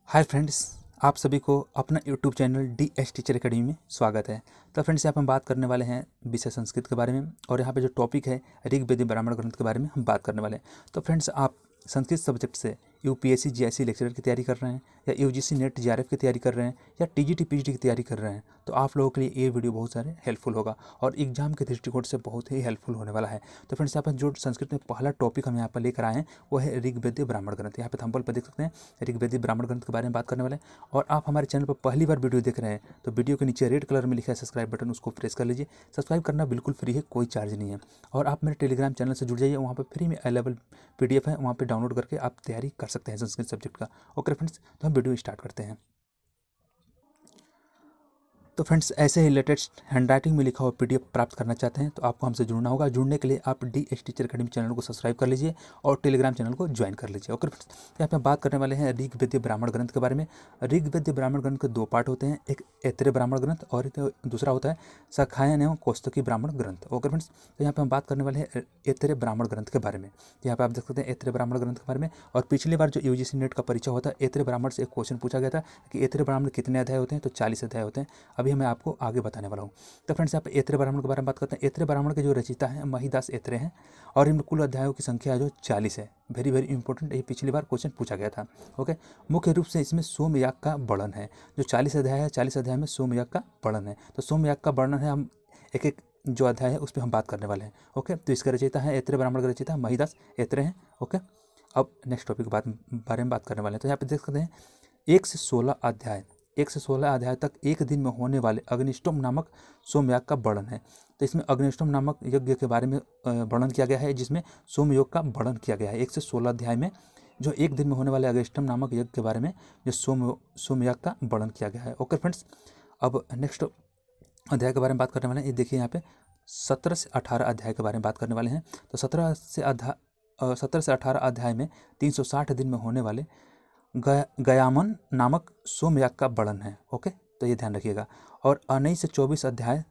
Hi friends, आप सभी को अपना YouTube channel D S teacher academy में स्वागत है। तो फ्रेंड्स, यहाँ पर हम बात करने वाले हैं विषय संस्कृत के बारे में, और यहाँ पे जो टॉपिक है ऋग्वेद ब्राह्मण ग्रंथ के बारे में हम बात करने वाले हैं। तो फ्रेंड्स, आप संस्कृत सब्जेक्ट से यूपीएससी जीआईसी लेक्चरर की तैयारी कर रहे हैं, या यूजीसी नेट जीआरएफ की तैयारी कर रहे हैं, या टीजीटी पीजीटी की तैयारी कर रहे हैं, तो आप लोगों के लिए ये वीडियो बहुत सारे हेल्पफुल होगा और एग्जाम के दृष्टिकोण से बहुत ही हेल्पफुल होने वाला है। तो फ्रेंड्स, यहाँ पर जो संस्कृत में पहला टॉपिक हम यहाँ पर लेकर आए हैं वो है ऋग्वेद ब्राह्मण ग्रंथ। यहाँ पे थंबनेल पर देख सकते हैं, ऋग्वेद ब्राह्मण ग्रंथ के बारे में बात करने वाले हैं। और आप हमारे चैनल पर पहली बार वीडियो देख रहे हैं तो वीडियो के नीचे रेड कलर में लिखा है सब्सक्राइब बटन, उसको प्रेस कर लीजिए। सब्सक्राइब करना बिल्कुल फ्री है, कोई चार्ज नहीं है। और आप मेरे टेलीग्राम चैनल से जुड़ जाइए, वहाँ पर फ्री में अवेलेबल पीडीएफ है, वहाँ पर डाउनलोड करके आप तैयारी कर सकते हैं संस्कृत सब्जेक्ट का। ओके फ्रेंड्स, तो हम वीडियो स्टार्ट करते हैं। तो फ्रेंड्स, ऐसे ही लेटेस्ट हैंडराइटिंग में लिखा हुआ पीडीएफ प्राप्त करना चाहते हैं तो आपको हमसे जुड़ना होगा। जुड़ने के लिए आप D S teacher academy channel को सब्सक्राइब कर लीजिए और टेलीग्राम चैनल को ज्वाइन कर लीजिए। ओके फ्रेंड्स, यहाँ पे हम बात करने वाले हैं ऋग्वेद ब्राह्मण ग्रंथ के बारे में। ऋग्वेद ब्राह्मण ग्रंथ के दो पार्ट होते हैं, एक ऐत्रेय ब्राह्मण ग्रंथ और दूसरा होता है शाखायन एवं कौस्तुकी ब्राह्मण ग्रंथ। ओके फ्रेंड्स, तो यहाँ पे हम बात करने वाले हैं ऐत्रेय ब्राह्मण ग्रंथ के बारे में। यहाँ पे आप देख सकते हैं ऐत्रेय ब्राह्मण ग्रंथ के बारे में। और पिछली बार जो यूजीसी नेट का परिचय होता है, ऐत्रेय ब्राह्मण से एक क्वेश्चन पूछा गया था कि ऐत्रेय ब्राह्मण कितने अध्याय होते हैं, तो 40 अध्याय होते हैं। अभी मैं आपको आगे बताने वाला हूँ। तो फ्रेंड्स, यहाँ पे ऐत्रेय ब्राह्मण के बारे में बात करते हैं। ऐत्रेय ब्राह्मण के जो रचिता है महिदास ऐत्रेय हैं, और इनमें कुल अध्यायों की संख्या जो 40 है। वेरी वेरी इंपॉर्टेंट, ये पिछली बार क्वेश्चन पूछा गया था। ओके, मुख्य रूप से इसमें सोमयाग का वर्णन है। जो 40 अध्याय है, 40 अध्याय में सोमयाग का वर्णन है। तो सोमयाग का वर्णन है, हम एक एक जो अध्याय है उस पर हम बात करने वाले हैं। ओके, तो इसका रचयिता है ऐत्रेय ब्राह्मण का रचयिता महिदास ऐत्रेय हैं। ओके, अब नेक्स्ट टॉपिक के बारे में बात करने वाले हैं। तो यहाँ पे देख सकते हैं 1 से 16 अध्याय, 1 से 16 अध्याय तक एक दिन में होने वाले अग्निष्टोम नामक सोमयाग का वर्णन है। तो इसमें अग्निष्टोम नामक यज्ञ के बारे में वर्णन किया गया है, जिसमें सोमयोग का वर्णन किया गया है। 1 से 16 अध्याय में जो एक दिन में होने वाले अग्निष्टोम नामक यज्ञ के बारे में जो सोमयाग का वर्णन किया गया है। ओके फ्रेंड्स, अब नेक्स्ट अध्याय के बारे में बात करने वाले हैं। ये देखिए, यहाँ पे 17 से 18 अध्याय के बारे में बात करने वाले हैं। तो 17 से 18 अध्याय में 360 दिन में होने वाले गयामन नामक सोमयाग का वर्णन है। ओके, तो ये ध्यान रखिएगा। और 19 से 24 अध्याय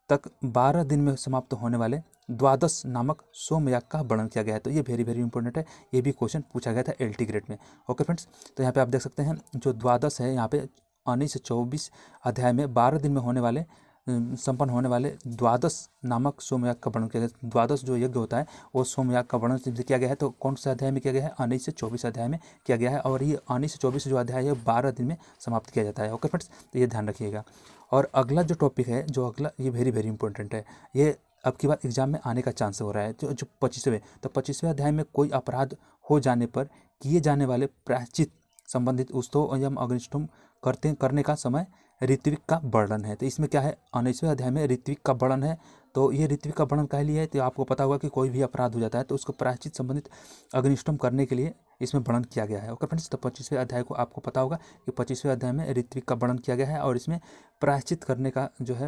तक 12 दिन में समाप्त होने वाले द्वादश नामक सोमयाग का वर्णन किया गया है। तो ये वेरी वेरी इंपॉर्टेंट है, ये भी क्वेश्चन पूछा गया था एलटी ग्रेड में। ओके फ्रेंड्स, तो यहाँ पे आप देख सकते हैं जो द्वादश है, यहाँ पे 19 से 24 अध्याय में 12 दिन में होने वाले संपन्न होने वाले द्वादश नामक सोमयाग का वर्णन किया गया। द्वादश जो यज्ञ होता है वो सोमयाग का वर्णन किया गया है। तो कौन से अध्याय में किया गया है? 19 से 24 अध्याय में किया गया है। और ये 19 से 24 जो अध्याय है 12 दिन में समाप्त किया जाता है। ओके फ्रेंड्स, तो ये ध्यान रखिएगा। और अगला जो टॉपिक है, जो अगला, ये वेरी वेरी इंपॉर्टेंट है। ये अब की बार एग्जाम में आने का चांस हो रहा है। जो 25वें, तो 25वें अध्याय में कोई अपराध हो जाने पर किए जाने वाले प्रायश्चित संबंधित उत्सव एवं अग्निष्टोम करने का समय ऋत्विक का वर्णन है। तो इसमें क्या है, 19वें अध्याय में ऋत्विक का वर्णन है। तो ये ऋत्विक का वर्णन कह लिया है, तो आपको पता होगा कि कोई भी अपराध हो जाता है तो उसको प्रायश्चित संबंधित अग्निष्टोम करने के लिए इसमें वर्णन किया गया है। ओके फ्रेंड्स, तो 25वें अध्याय को आपको पता होगा कि 25वें अध्याय में ऋत्विक का वर्णन किया गया है, और इसमें प्रायश्चित करने का जो है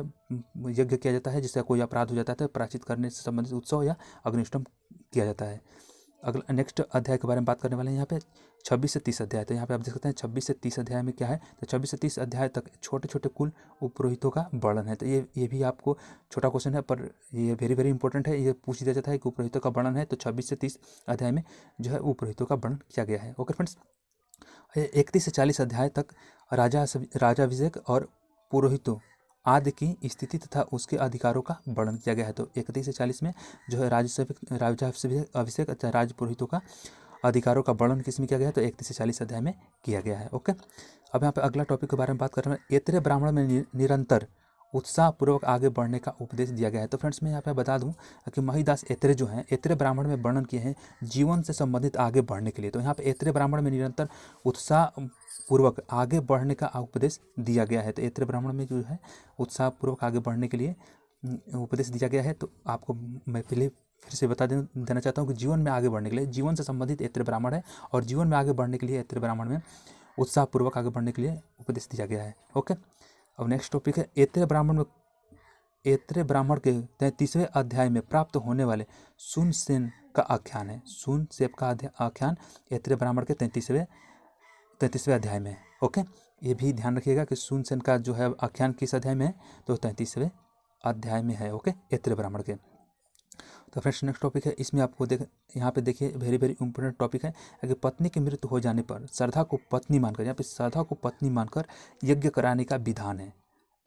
यज्ञ किया जाता है। जिससे कोई अपराध हो जाता है तो प्रायश्चित करने से संबंधित उत्सव या अग्निष्टोम किया जाता है। अगला नेक्स्ट अध्याय के बारे में बात करने वाले हैं यहाँ पे 26 से 30 अध्याय। तो यहाँ पे आप देख सकते हैं 26 से 30 अध्याय में क्या है, तो 26 से 30 अध्याय तक छोटे छोटे कुल उपरोहितों का वर्णन है। तो ये भी आपको छोटा क्वेश्चन है, पर ये वेरी वेरी इंपॉर्टेंट है। ये पूछ दिया जाता है कि उपरोहितों का वर्णन है, तो 26 से 30 अध्याय में जो है उपरोहितों का वर्णन किया गया है। ओके फ्रेंड्स, 31 से 40 अध्याय तक राजाभिषेक और पुरोहितों आदि की स्थिति तथा उसके अधिकारों का वर्णन किया गया है। तो 31 से 40 में जो है राजाभिषेक तथा राज पुरोहितों का अधिकारों का वर्णन किसमें किया गया है, तो 31 से 40 अध्याय में किया गया है। ओके, अब यहाँ पे अगला टॉपिक के बारे में बात कर रहे हैं। ऐत्रेय ब्राह्मण में निरंतर उत्साहपूर्वक आगे बढ़ने का उपदेश दिया गया है। तो फ्रेंड्स, मैं यहाँ पे बता दूं कि महिदास ऐत्रेय जो हैं, ऐत्रेय ब्राह्मण में वर्णन किए हैं जीवन से संबंधित आगे बढ़ने के लिए। तो यहाँ पे ऐत्रेय ब्राह्मण में निरंतर उत्साहपूर्वक आगे बढ़ने का उपदेश दिया गया है। तो ऐत्रेय ब्राह्मण में जो है उत्साहपूर्वक आगे बढ़ने के लिए उपदेश दिया गया है। तो आपको मैं पहले फिर से बता देना चाहता हूँ कि जीवन में आगे बढ़ने के लिए, जीवन से संबंधित ऐत्रेय ब्राह्मण है, और जीवन में आगे बढ़ने के लिए ऐत्रेय ब्राह्मण में उत्साहपूर्वक आगे बढ़ने के लिए उपदेश दिया गया है। ओके, अब नेक्स्ट टॉपिक है ऐत्रेय ब्राह्मण में। ऐत्रेय ब्राह्मण के 33वें अध्याय में प्राप्त होने वाले सुनसेन का आख्यान है। सुनसेन का आख्यान ऐत्रेय ब्राह्मण के 33वें अध्याय में है। ओके, ये भी ध्यान रखिएगा कि सुनसेन का जो है आख्यान किस अध्याय में है, तो 33वें अध्याय में है। ओके, ऐत्रेय ब्राह्मण के। तो फ्रेंड्स नेक्स्ट टॉपिक है, इसमें आपको यहाँ पे देखिए वेरी वेरी इंपॉर्टेंट टॉपिक है कि पत्नी की मृत्यु हो जाने पर श्रद्धा को पत्नी मानकर, यहाँ पे श्रद्धा को पत्नी मानकर यज्ञ कराने का विधान है।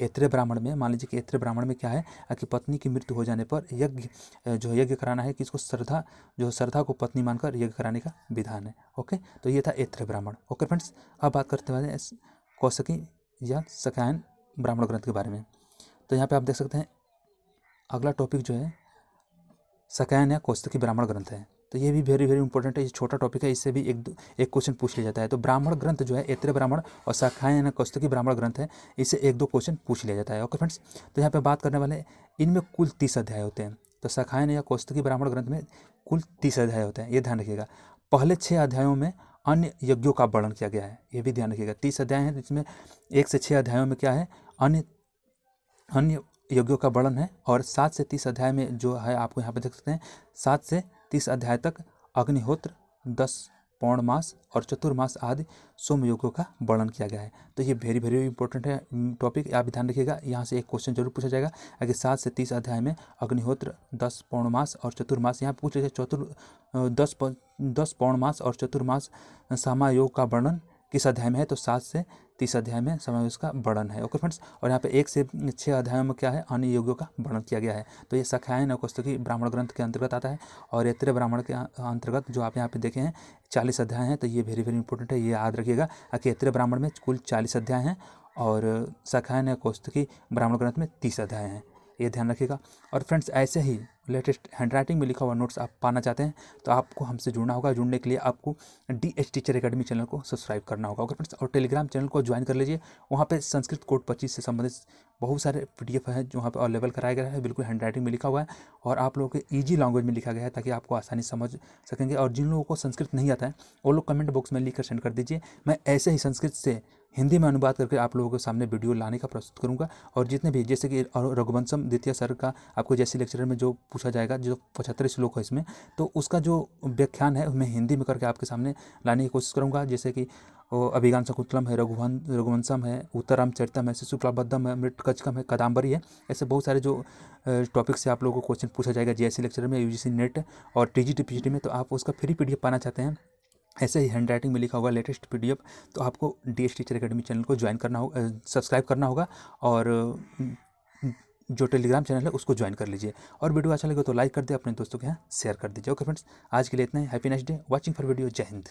ऐत्रेय ब्राह्मण में मान लीजिए कि ऐत्रेय ब्राह्मण में क्या है कि पत्नी की मृत्यु हो जाने पर यज्ञ कराना है, किसको, श्रद्धा को पत्नी मानकर यज्ञ कराने का विधान है। ओके, तो ये था ऐत्रेय ब्राह्मण। ओके फ्रेंड्स, अब बात करते हैं कौशिकी या शाक्ययन ब्राह्मण ग्रंथ के बारे में। तो यहाँ पे आप देख सकते हैं अगला टॉपिक जो है शाक्ययन या कौशिकी ब्राह्मण ग्रंथ है। तो ये भी वेरी वेरी इंपॉर्टेंट है, ये छोटा टॉपिक है, इससे भी एक क्वेश्चन पूछ लिया जाता है। तो ब्राह्मण ग्रंथ जो है ऐत्रेय ब्राह्मण और शाक्ययन या कौशिकी ब्राह्मण ग्रंथ है, इससे 1-2 क्वेश्चन पूछ लिया जाता है। ओके फ्रेंड्स, तो यहाँ पे बात करने वाले इनमें कुल 30 अध्याय होते हैं। तो शाक्ययन या कौशिकी ब्राह्मण ग्रंथ में कुल 30 अध्याय होते हैं, ये ध्यान रखिएगा। पहले 6 अध्यायों में अन्य यज्ञों का वर्णन किया गया है, ये भी ध्यान रखिएगा। 30 अध्याय हैं, जिसमें 1 से 6 अध्यायों में क्या है, अन्य यज्ञों का वर्णन है। और 7 से 30 अध्याय में जो है आपको यहाँ पे देख सकते हैं 7 से 30 अध्याय तक अग्निहोत्र, 10 पौर्णमास और चतुर्मास आदि सोम यज्ञों का वर्णन किया गया है। तो ये वेरी वेरी इंपॉर्टेंट है टॉपिक, आप ध्यान रखिएगा। यहाँ से एक क्वेश्चन जरूर पूछा जाएगा कि 7 से 30 अध्याय में अग्निहोत्र, 10 पौर्णमास और चतुर्मास, यहाँ पूछ लीजिए 10 पौर्णमास और चतुर्मास समायोग का वर्णन किस अध्याय में है, तो 7 से 30 अध्याय में समावेश का वर्णन है। ओके फ्रेंड्स, और यहाँ पे 1 से 6 अध्यायों में क्या है, अन्य यज्ञों का वर्णन किया गया है। तो ये शाक्ययन और कौशिकी ब्राह्मण ग्रंथ के अंतर्गत आता है। और ऐत्रेय ब्राह्मण के अंतर्गत जो आप यहाँ पे देखे हैं 40 अध्याय हैं। तो ये वेरी वेरी इंपॉर्टेंट है, ये याद रखिएगा कि ऐत्रेय ब्राह्मण में कुल 40 अध्याय हैं और शाक्ययन या कौशिकी ब्राह्मण ग्रंथ में 30 अध्याय हैं, ये ध्यान रखिएगा। और फ्रेंड्स ऐसे ही लेटेस्ट हैंडराइटिंग में लिखा हुआ नोट्स आप पाना चाहते हैं तो आपको हमसे जुड़ना होगा। जुड़ने के लिए आपको DH टीचर एकेडमी चैनल को सब्सक्राइब करना होगा। ओके फ्रेंड्स, और टेलीग्राम चैनल को ज्वाइन कर लीजिए। वहाँ पे संस्कृत कोड 25 से संबंधित बहुत सारे PDF है जो वहाँ पे अवेलेबल कराया गया है, बिल्कुल हैंडराइटिंग में लिखा हुआ है और आप लोगों के ईजी लैंग्वेज में लिखा गया है ताकि आपको आसानी समझ सकेंगे। और जिन लोगों को संस्कृत नहीं आता है वो लोग कमेंट बॉक्स में लिख कर सेंड कर दीजिए। मैं ऐसे ही संस्कृत से हिंदी में अनुवाद करके आप लोगों के सामने वीडियो लाने का प्रस्तुत करूंगा। और जितने भी जैसे कि रघुवंशम द्वितीय सर का आपको जैसे लेक्चर में जो पूछा जाएगा, जो 75 श्लोक है इसमें, तो उसका जो व्याख्यान है मैं हिंदी में करके आपके सामने लाने की कोशिश करूंगा। जैसे कि अभिज्ञान शकुंतलम है, रघुवंशम है, उत्तराम चरितम है, शिशुप्रबद्धम है, मृतकचकम है, कादम्बरी है। ऐसे बहुत सारे जो टॉपिक से आप लोगों को क्वेश्चन पूछा जाएगा JSC लेक्चर में, UGC नेट और TGT PGT में। तो आप उसका फ्री PDF पाना चाहते हैं, ऐसे ही हैंडराइटिंग में लिखा होगा लेटेस्ट PDF, तो आपको DH टीचर एकेडमी चैनल को ज्वाइन करना होगा, सब्सक्राइब करना होगा और जो टेलीग्राम चैनल है उसको ज्वाइन कर लीजिए। और वीडियो अच्छा लगे तो लाइक कर दे, अपने दोस्तों के यहाँ शेयर कर दीजिए। ओके फ्रेंड्स, आज के लिए इतना ही। Happy next day, watching for video. जय हिंद।